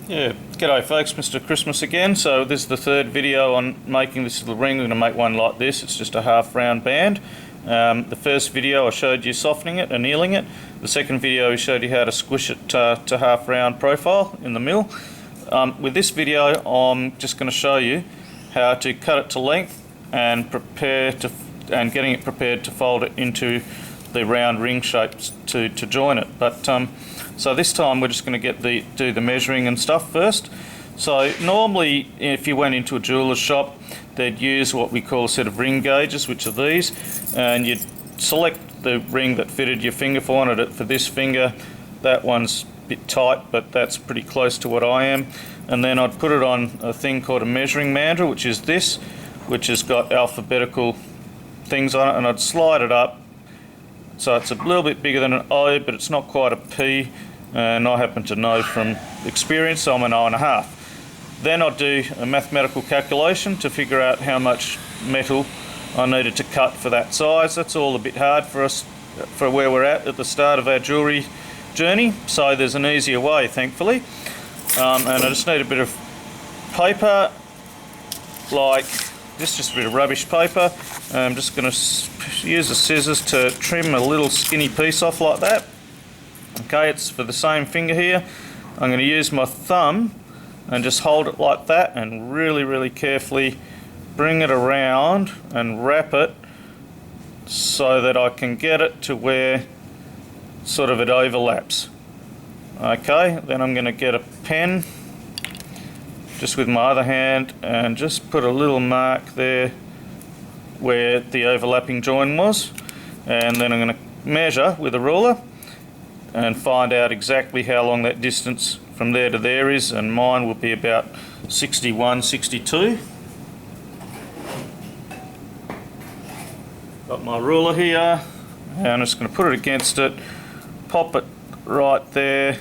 Yeah, g'day folks, Mr. Christmas again. So this is the third video on making this little ring. I'm going to make one like this. It's just a half round band. The first video I showed you softening it, annealing it. The second video I showed you how to squish it to half round profile in the mill. With this video I'm just going to show you how to cut it to length and getting it prepared to fold it into the round ring shapes to join it. But so this time we're just going to do the measuring and stuff first. So normally if you went into a jeweller's shop, they'd use what we call a set of ring gauges, which are these, and you'd select the ring that fitted your finger for it. For this finger, that one's a bit tight, but that's pretty close to what I am. And then I'd put it on a thing called a measuring mandrel, which is this, which has got alphabetical things on it, and I'd slide it up so it's a little bit bigger than an O, but it's not quite a P, and I happen to know from experience, so I'm an O1/2. Then I'd do a mathematical calculation to figure out how much metal I needed to cut for that size. That's all a bit hard for us, for where we're at the start of our jewellery journey, so there's an easier way, thankfully. And I just need a bit of paper like this, just a bit of rubbish paper. I'm just going to use the scissors to trim a little skinny piece off like that. Okay, it's for the same finger here. I'm going to use my thumb and just hold it like that and really carefully bring it around and wrap it so that I can get it to where sort of it overlaps. Okay, then I'm going to get a pen just with my other hand and just put a little mark there where the overlapping join was, and then I'm going to measure with a ruler and find out exactly how long that distance from there to there is, and mine will be about 61, 62. Got my ruler here, and I'm just going to put it against it, pop it right there,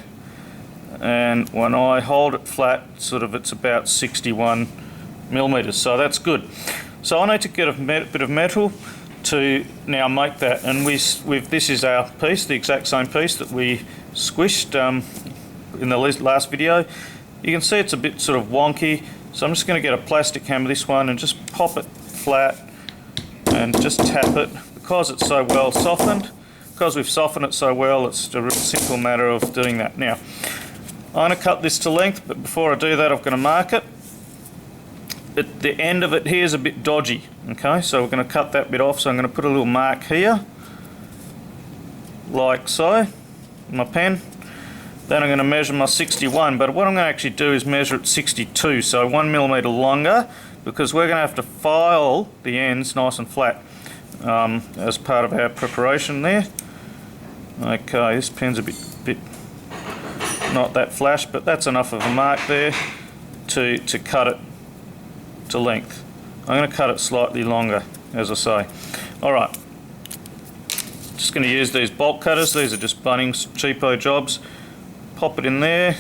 and when I hold it flat, sort of it's about 61 millimeters, so that's good. So I need to get a bit of metal to now make that, and this is our piece, the exact same piece that we squished in the last video. You can see it's a bit sort of wonky, so I'm just going to get a plastic hammer, this one, and just pop it flat and just tap it. Because it's so well softened, because we've softened it so well, it's a real simple matter of doing that. Now I'm going to cut this to length, but before I do that I'm going to mark it. The end of it here is a bit dodgy, okay, so we're going to cut that bit off. So I'm going to put a little mark here like so, my pen. Then I'm going to measure my 61, but what I'm going to actually do is measure at 62, so 1 millimeter longer, because we're going to have to file the ends nice and flat as part of our preparation there. Okay, this pen's a bit not that flash, but that's enough of a mark there to cut it to length. I'm going to cut it slightly longer, as I say. Alright, just going to use these bolt cutters. These are just Bunnings cheapo jobs. Pop it in there.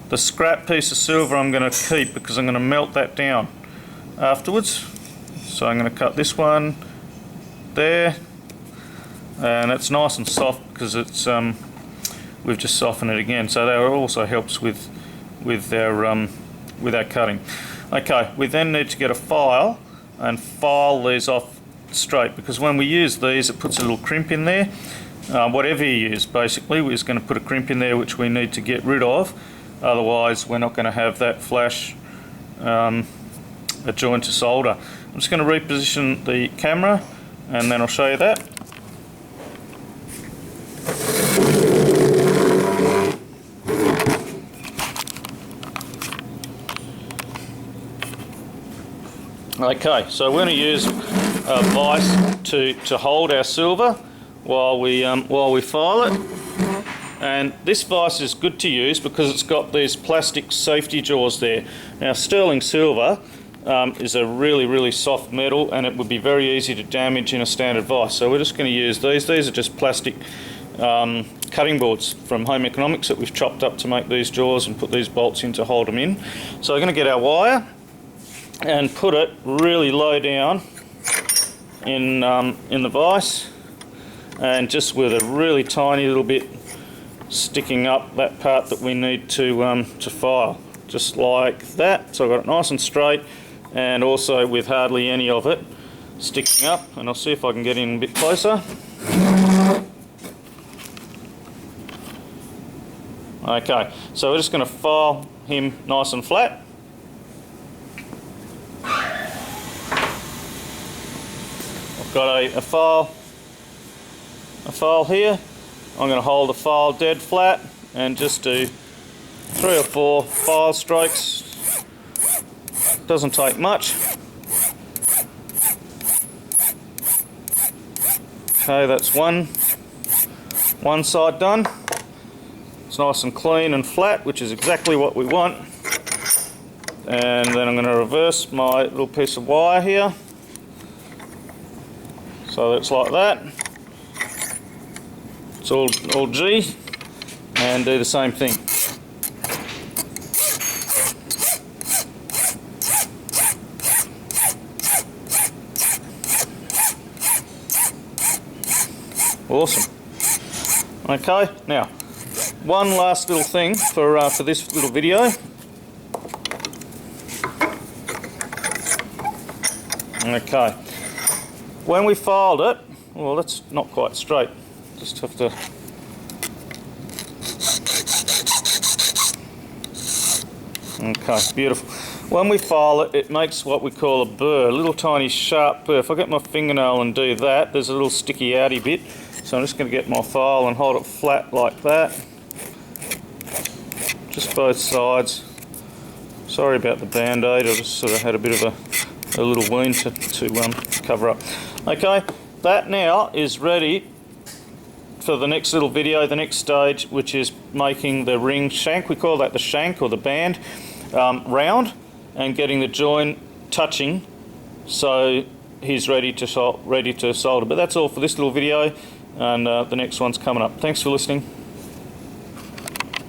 The scrap piece of silver I'm going to keep because I'm going to melt that down afterwards. So I'm going to cut this one there, and it's nice and soft because it's we've just softened it again, so that also helps with our cutting. Okay, we then need to get a file and file these off straight, because when we use these it puts a little crimp in there. Whatever you use, basically, we're just going to put a crimp in there which we need to get rid of, otherwise we're not going to have that flash a joint to solder. I'm just going to reposition the camera and then I'll show you that. Okay, so we're going to use a vise to hold our silver while we file it, and this vise is good to use because it's got these plastic safety jaws there. Now sterling silver is a really soft metal, and it would be very easy to damage in a standard vise, so we're just going to use these. These are just plastic cutting boards from Home Economics that we've chopped up to make these jaws and put these bolts in to hold them in. So we're going to get our wire and put it really low down in the vise, and just with a really tiny little bit sticking up that part that we need to file, just like that. So I've got it nice and straight, and also with hardly any of it sticking up. And I'll see if I can get in a bit closer. Okay, so we're just going to file him nice and flat. I've got a file here. I'm going to hold the file dead flat and just do 3 or 4 file strokes. Doesn't take much. Okay, that's one side done. It's nice and clean and flat, which is exactly what we want. And then I'm going to reverse my little piece of wire here, so it's like that. It's all G, and do the same thing. Awesome. Okay, now one last little thing for this little video. Okay, when we filed it, well, that's not quite straight. Just have to. Okay, beautiful. When we file it, it makes what we call a burr, a little tiny sharp burr. If I get my fingernail and do that, there's a little sticky outy bit. So I'm just going to get my file and hold it flat like that. Just both sides. Sorry about the band-aid, I just sort of had a bit of a little wound to cover up. Okay, that now is ready for the next little video, the next stage, which is making the ring shank. We call that the shank or the band round, and getting the joint touching so he's ready to solder. But that's all for this little video, and the next one's coming up. Thanks for listening.